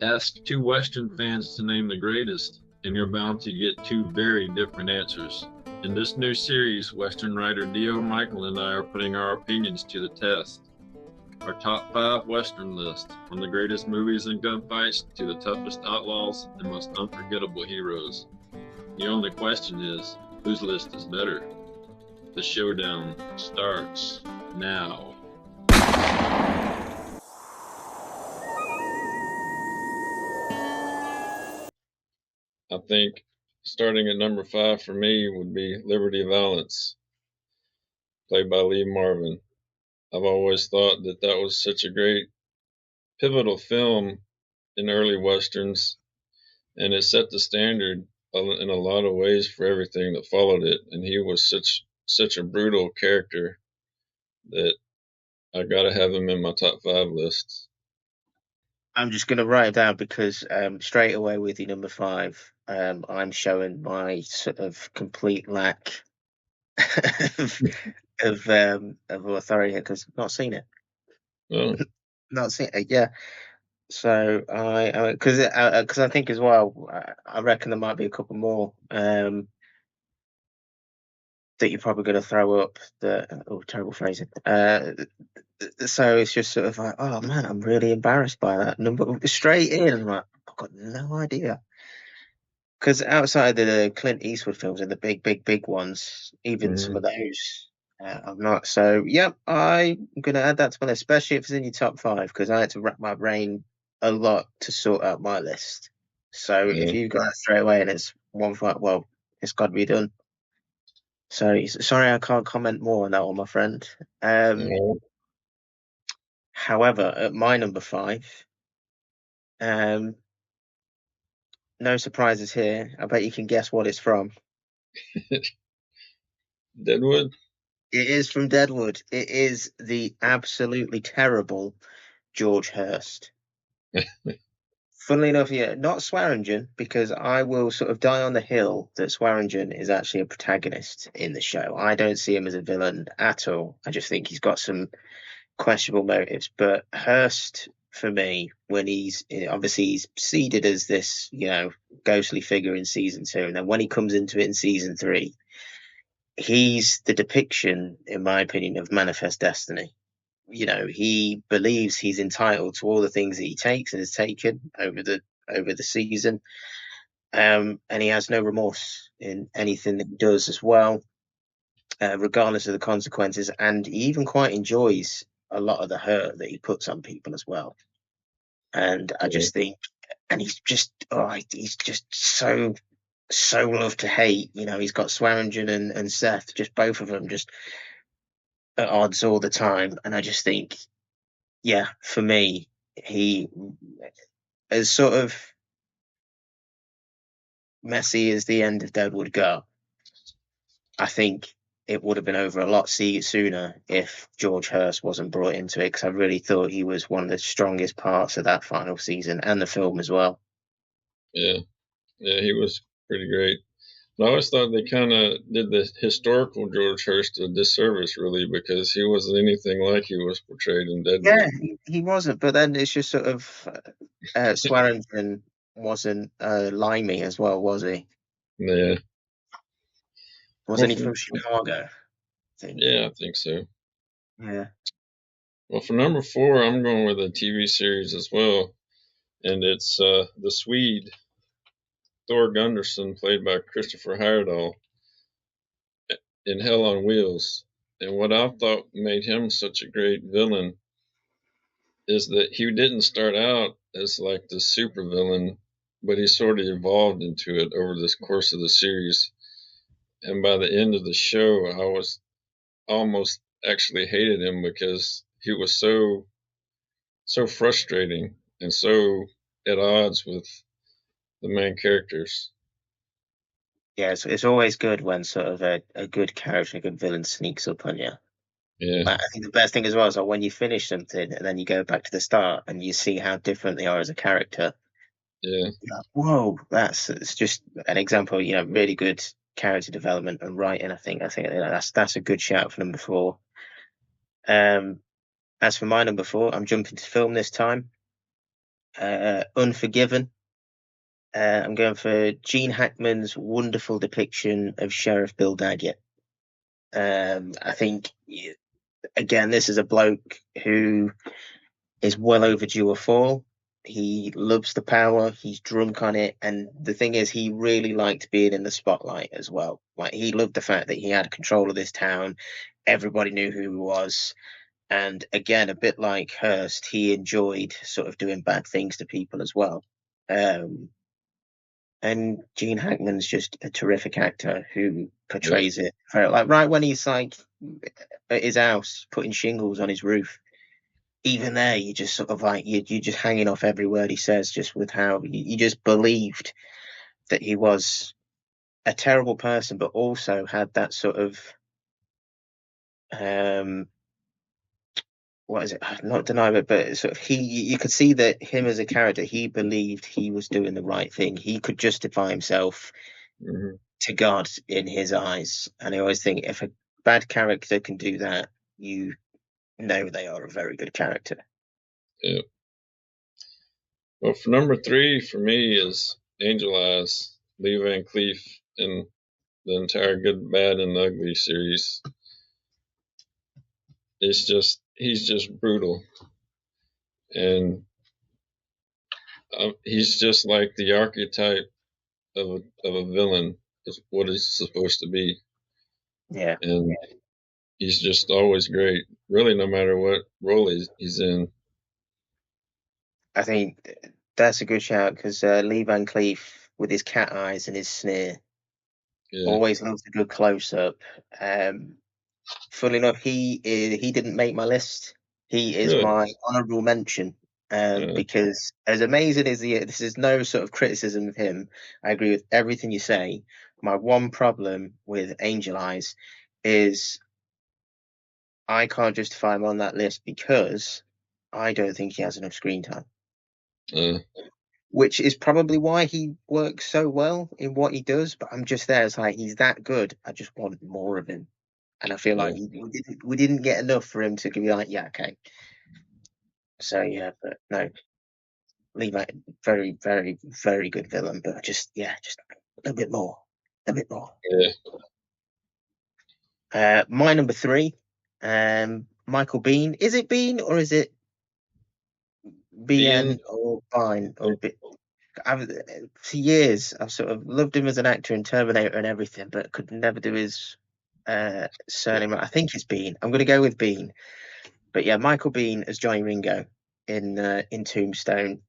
Ask two Western fans to name the greatest, and you're bound to get two very different answers. In this new series, Western writer Dio Michael and I are putting our opinions to the test. Our top five Western list, from the greatest movies and gunfights to the toughest outlaws and most unforgettable heroes. The only question is, whose list is better? The showdown starts now. I think starting at number five for me would be Liberty Valance, played by Lee Marvin. I've always thought that that was such a great, pivotal film in early westerns, and it set the standard in a lot of ways for everything that followed it. And he was such a brutal character that I got to have him in my top five list. I'm just going to write it down because straight away with your number five, I'm showing my sort of complete lack of of authority because I've not seen it. Oh, Not seen it, yeah. So because I think as well, I reckon there might be a couple more that you're probably going to throw up. Terrible phrasing. So it's just sort of like, oh man, I'm really embarrassed by that number straight in. I'm like, I've got no idea. Because outside of the Clint Eastwood films and the big ones, even some mhm. of those, I'm not. So, yeah, I'm going to add that to my list, especially if it's in your top five, because I had to wrap my brain a lot to sort out my list. So, if Yeah. you've got that straight away and it's one five, well, it's got to be done. Sorry, I can't comment more on that one, my friend. Um, All However, at my number five, um, no surprises here. I bet you can guess what it's from. right. Deadwood? It is from Deadwood. It is the absolutely terrible George Hurst. Funnily enough, yeah, not Swearingen, because I will sort of die on the hill that Swearingen is actually a protagonist in the show. I don't see him as a villain at all. I just think he's got some questionable motives. But Hurst, for me, when obviously he's seeded as this, ghostly figure in season two, and then when he comes into it in season three, he's the depiction, in my opinion, of manifest destiny. He believes he's entitled to all the things that he takes and has taken over the season, and he has no remorse in anything that he does as well, regardless of the consequences. And he even quite enjoys a lot of the hurt that he puts on people as well. And I Yeah. just think, and he's just so love to hate. He's got Swearingen and Seth, just both of them, just at odds all the time. And I just think, yeah, for me, he as sort of messy as the end of Deadwood got, I think it would have been over a lot sooner if George Hurst wasn't brought into it because I really thought he was one of the strongest parts of that final season and the film as well. Yeah. Yeah, he was pretty great. I always thought they kind of did the historical George Hurst a disservice, really, because he wasn't anything like he was portrayed in Yeah, Deadwood. he wasn't, but then it's just sort of Swearingen wasn't limey as well, was he? Yeah. Well, Wasn't he for, from Chicago? I think. yeah, I think so. Yeah. Well, for number four, I'm going with a TV series as well, and it's the Swede Thor Gunderson, played by Christopher Heyerdahl in Hell on Wheels. And what I thought made him such a great villain is that he didn't start out as like the super villain, but he sort of evolved into it over this course of the series. And by the end of the show, I was almost actually hated him because he was so frustrating and so at odds with the main characters. Yeah, it's always good when sort of a good character, a good villain sneaks up on you. Yeah, I think the best thing as well is like when you finish something and then you go back to the start and you see how different they are as a character. yeah, You're like, whoa, it's just an example, really good character development and writing. I think that's a good shout for number four. Um, as for my number four, I'm jumping to film this time. Unforgiven. I'm going for Gene Hackman's wonderful depiction of Sheriff Bill Daggett. I think, again, this is a bloke who is well overdue a fall. He loves the power, he's drunk on it, and the thing is, he really liked being in the spotlight as well. Like, he loved the fact that he had control of this town, everybody knew who he was, and again, a bit like Hearst, he enjoyed sort of doing bad things to people as well. Um, and Gene Hackman's just a terrific actor who Yeah. portrays it. Like right when he's like at his house putting shingles on his roof, even there you just sort of like you're just hanging off every word he says, just with how you just believed that he was a terrible person, but also had that sort of um what is it? Not denial, but sort of he you could see that him as a character, he believed he was doing the right thing. He could justify himself Hmm. to God in his eyes. And I always think if a bad character can do that, you know they are a very good character. Yeah. Well, for number three for me is Angel Eyes, Lee Van Cleef, and the entire Good, Bad, and Ugly series. It's just he's just brutal, and he's just like the archetype of a villain is what he's supposed to be, Yeah, and he's just always great. Really, no matter what role he's in. I think that's a good shout because Lee Van Cleef, with his cat eyes and his sneer, Yeah, always loves a good close up. Um, Funnily enough, he didn't make my list. He is really. my honourable mention. Uh, Because as amazing as this is no sort of criticism of him. I agree with everything you say. My one problem with Angel Eyes is I can't justify him on that list because I don't think he has enough screen time, uh, which is probably why he works so well in what he does. But I'm just there. It's like he's that good. I just want more of him, and I feel yeah, like we didn't get enough for him to be like, yeah, okay. So yeah, but no, Levi, very, very, very good villain. But just yeah, just a bit more, a bit more. yeah. My number three, Michael Bean. Is it Bean or is it Being BN or Bine or I've for years I've sort of loved him as an actor in Terminator and everything, but could never do his surname. I think it's Bean. I'm going to go with Bean. But yeah, Michael Bean as Johnny Ringo in Tombstone.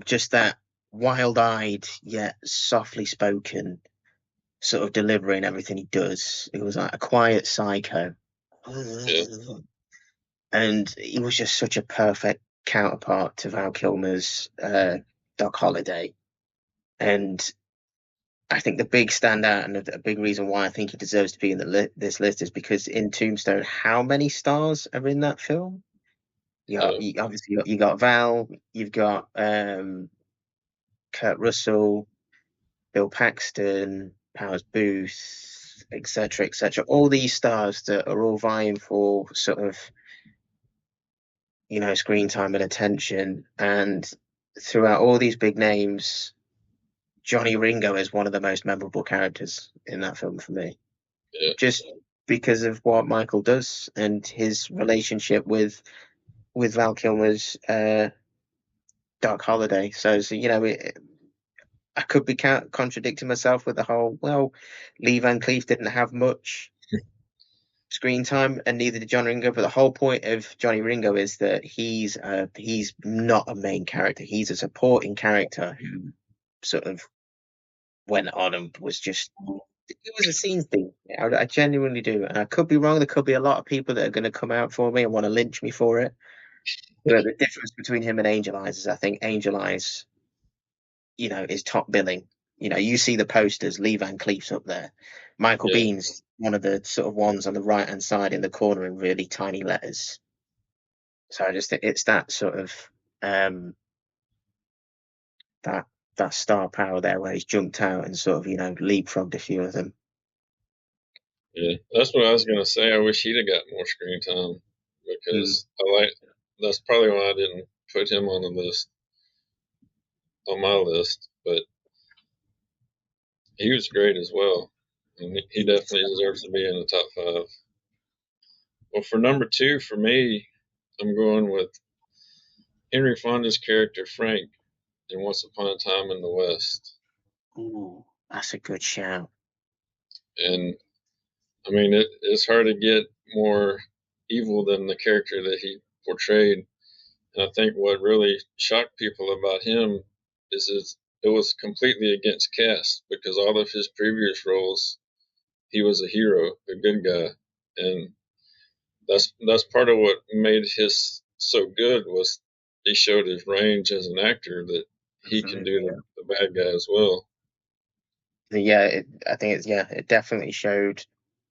Just that wild-eyed yet softly spoken sort of delivery in everything he does. It was like a quiet psycho, yeah, and he was just such a perfect counterpart to Val Kilmer's Doc Holliday. And I think the big standout and a big reason why I think he deserves to be in this list is because in Tombstone, how many stars are in that film? Obviously you got Val, you've got Kurt Russell, Bill Paxton, Powers Booth, etc., etc. All these stars that are all vying for sort of screen time and attention, and throughout all these big names, Johnny Ringo is one of the most memorable characters in that film for me. yeah, Just because of what Michael does and his relationship with Val Kilmer's Dark Holiday. So I could be contradicting myself with the whole, well, Lee Van Cleef didn't have much screen time, and neither did John Ringo. But the whole point of Johnny Ringo is that he's not a main character. He's a supporting character who sort of went on and was just it was a scene thing. I genuinely do. And I could be wrong. There could be a lot of people that are going to come out for me and want to lynch me for it. But the difference between him and Angel Eyes is I think Angel Eyes, is top billing. You see the posters, Lee Van Cleef's up there. Michael yeah, Bean's one of the sort of ones on the right hand side in the corner in really tiny letters. So I just think it's that sort of um that that star power there where he's jumped out and sort of, leapfrogged a few of them. yeah. That's what I was gonna say. I wish he'd have got more screen time Mm. because that's probably why I didn't put him on the list, on my list, but he was great as well. And he definitely deserves to be in the top five. Well, for number two, for me, I'm going with Henry Fonda's character Frank in Once Upon a Time in the West. Ooh, that's a good shout. And I mean, it's hard to get more evil than the character that he portrayed. And I think what really shocked people about him is it was completely against cast because all of his previous roles, he was a hero, a good guy, and that's part of what made his so good was he showed his range as an actor that he can do Absolutely, yeah. the bad guy as well. Yeah, I think it definitely showed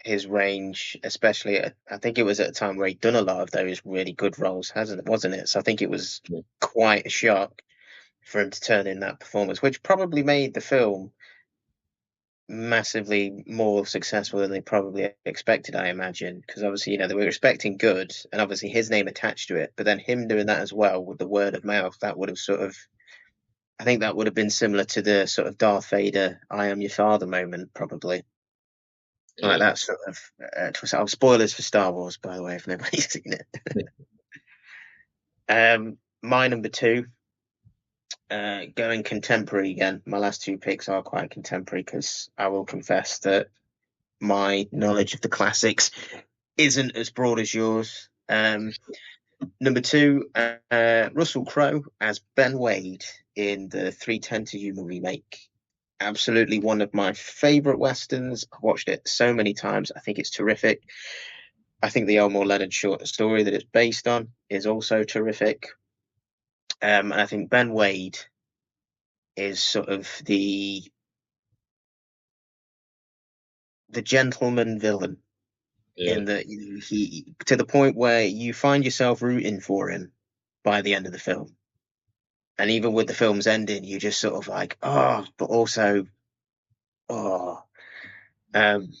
his range, especially I think it was at a time where he'd done a lot of those really good roles, wasn't it? So I think it was quite a shock for him to turn in that performance, which probably made the film massively more successful than they probably expected, I imagine. Because obviously, they were expecting good, and obviously his name attached to it, but then him doing that as well with the word of mouth, that would have sort of, I think that would have been similar to the sort of Darth Vader, "I am your father" moment, probably. Like Yeah, that sort of twist. Oh, spoilers for Star Wars, by the way, if nobody's seen it. My number two, going contemporary again. My last two picks are quite contemporary because I will confess that my knowledge of the classics isn't as broad as yours. Number two, Russell Crowe as Ben Wade in the 3:10 to Yuma remake. Absolutely one of my favorite westerns. I've watched it so many times. I think it's terrific. I think the Elmore Leonard short story that it's based on is also terrific. And I think Ben Wade is sort of the gentleman villain yeah, in that he to the point where you find yourself rooting for him by the end of the film. And even with the film's ending, you just sort of like, oh, but also, oh, um,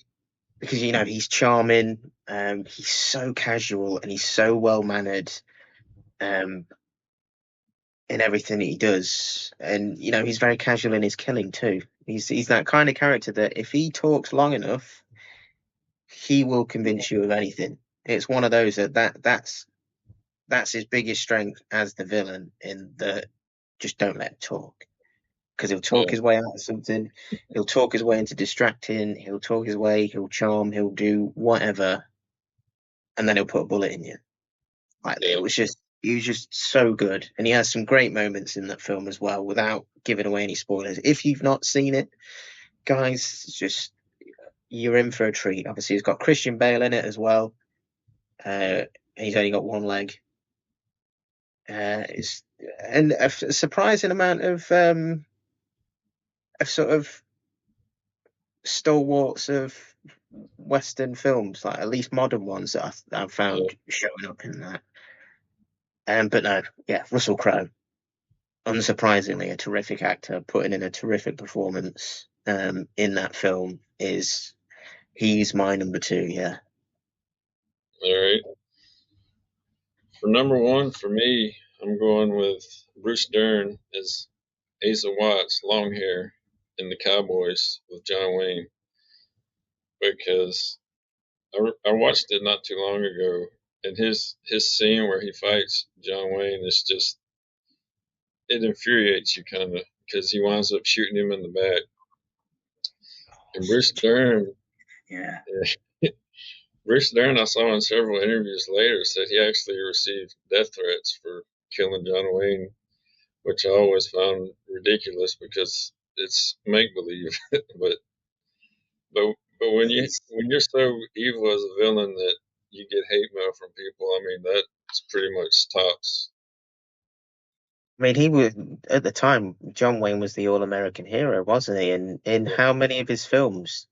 because he's charming, he's so casual and he's so well mannered, um, in everything that he does, and he's very casual in his killing too. He's that kind of character that if he talks long enough, he will convince you of anything. It's one of those that's his biggest strength as the villain in that just don't let him talk because he'll talk yeah, his way out of something. He'll talk his way into distracting. He'll talk his way. He'll charm. He'll do whatever, and then he'll put a bullet in you. Like yeah, he was just so good, and he has some great moments in that film as well. Without giving away any spoilers, if you've not seen it, guys, just you're in for a treat. Obviously, he's got Christian Bale in it as well. Uh, he's only got one leg. It's and a surprising amount of sort of stalwarts of Western films, like at least modern ones that I've yeah. found showing up in that. But no, yeah, Russell Crowe, unsurprisingly, a terrific actor, putting in a terrific performance in that film. He's my number two? Yeah. All right. For number one, for me, I'm going with Bruce Dern as Asa Watts, long hair in the Cowboys with John Wayne because I watched it not too long ago, and his scene where he fights John Wayne is just it infuriates you kind of because he winds up shooting him in the back. Oh, And Bruce Dern, yeah. Bruce Dern, I saw in several interviews later said he actually received death threats for killing John Wayne, which I always found ridiculous because it's make believe. but but It's when you're so evil as a villain that you get hate mail from people, I mean that's pretty much tops. I mean, he was at the time. John Wayne was the all-American hero, wasn't he? And in how many of his films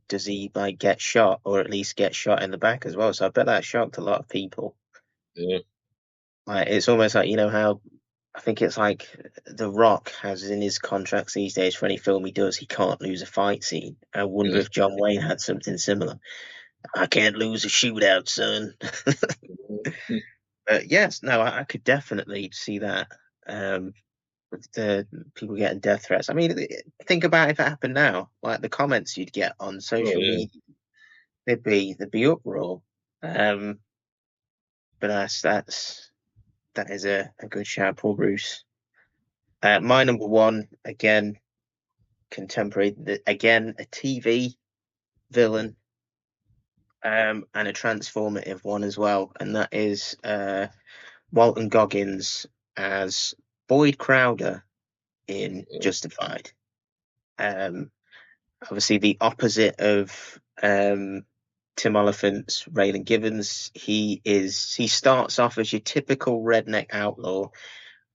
does he like get shot, or at least get shot in the back as well? So I bet that shocked a lot of people. Yeah, Like it's almost like how I think it's like The Rock has in his contracts these days for any film he does, he can't lose a fight scene. I wonder yeah. if John Wayne had something similar. I can't lose a shootout, son. But yes, no, I could definitely see that. With the people getting death threats. I mean, think about if it happened now, like the comments you'd get on Oh social yeah, media, there'd be uproar. Um, but that is a good shout, Paul Bruce. My number one, again, contemporary, again, a TV villain, and a transformative one as well, and that is Walton Goggins as Boyd Crowder in Justified. Um, Obviously, the opposite of Tim Oliphant's Raylan Givens. He starts off as your typical redneck outlaw.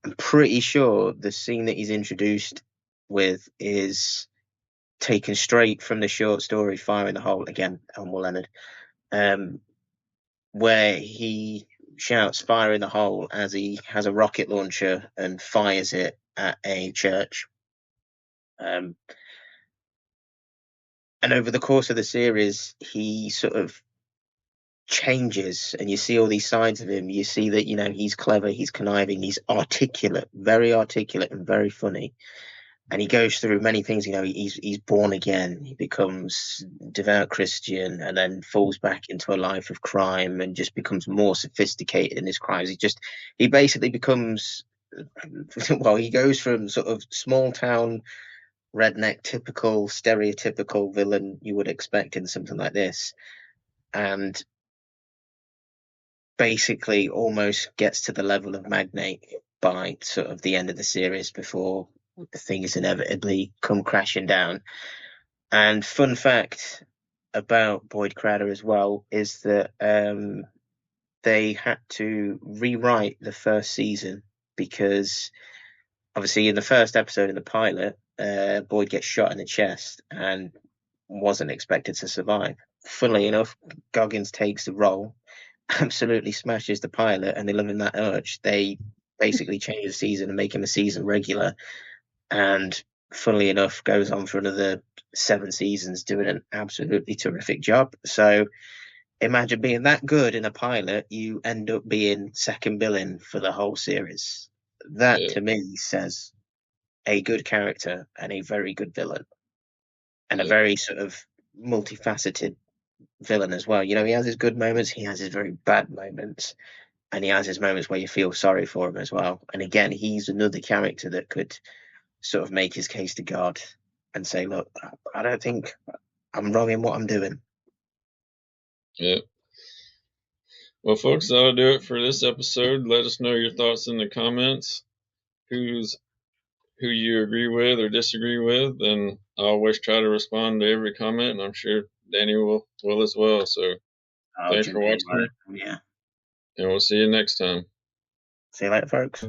I'm pretty sure the scene that he's introduced with is taken straight from the short story Fire in the Hole, again, Elmore Leonard, um, where he shouts fire in the hole as he has a rocket launcher and fires it at a church. Um, and over the course of the series, he sort of changes and you see all these sides of him. You see that, he's clever, he's conniving, he's articulate, very articulate and very funny. And he goes through many things. He's born again. He becomes devout Christian, and then falls back into a life of crime, and just becomes more sophisticated in his crimes. He basically becomes, well, he goes from sort of small town redneck, typical stereotypical villain you would expect in something like this, and basically almost gets to the level of magnate by sort of the end of the series before things inevitably come crashing down. And fun fact about Boyd Crowder as well is that they had to rewrite the first season because obviously in the first episode in the pilot, Boyd gets shot in the chest and wasn't expected to survive. Funnily enough, Goggins takes the role, absolutely smashes the pilot, and they live in that urge. They basically change the season and make him a season regular, and funnily enough, goes on for another 7 seasons doing an absolutely terrific job. So imagine being that good in a pilot, you end up being second billing for the whole series. That yeah, to me says a good character and a very good villain, and a yeah, very sort of multifaceted villain as well. He has his good moments, he has his very bad moments, and he has his moments where you feel sorry for him as well. And again, he's another character that could sort of make his case to God and say, "Look, I don't think I'm wrong in what I'm doing." yeah. Well, folks, that'll do it for this episode. Let us know your thoughts in the comments. Who's who you agree with or disagree with, and I always try to respond to every comment, and I'm sure Danny will as well. So I'll thanks for jump in watching, where yeah. and we'll see you next time. See you later, folks.